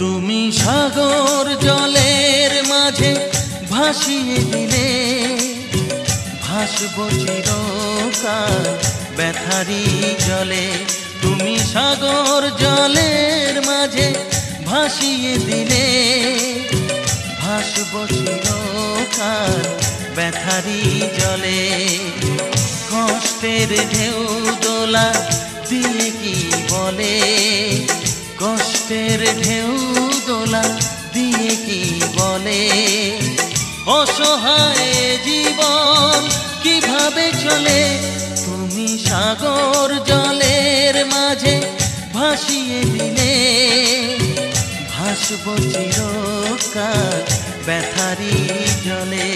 তুমি সাগর জলের মাঝে ভাসিয়ে দিলে, ভাসব চিরকাল ব্যথারি জলে। তুমি সাগর জলের মাঝে ভাসিয়ে দিলে, ভাসব চিরকাল ব্যথারি জলে। কষ্টের ঢেউ দোলা দিয়ে কি বলে, কষ্টের ঢেউ দোলা দিয়ে কি বলে, অসহায় জীবন কিভাবে চলে। তুমি সাগর জলের মাঝে ভাসিয়ে দিলে, ভাসব চিরকাল ব্যথারি জলে।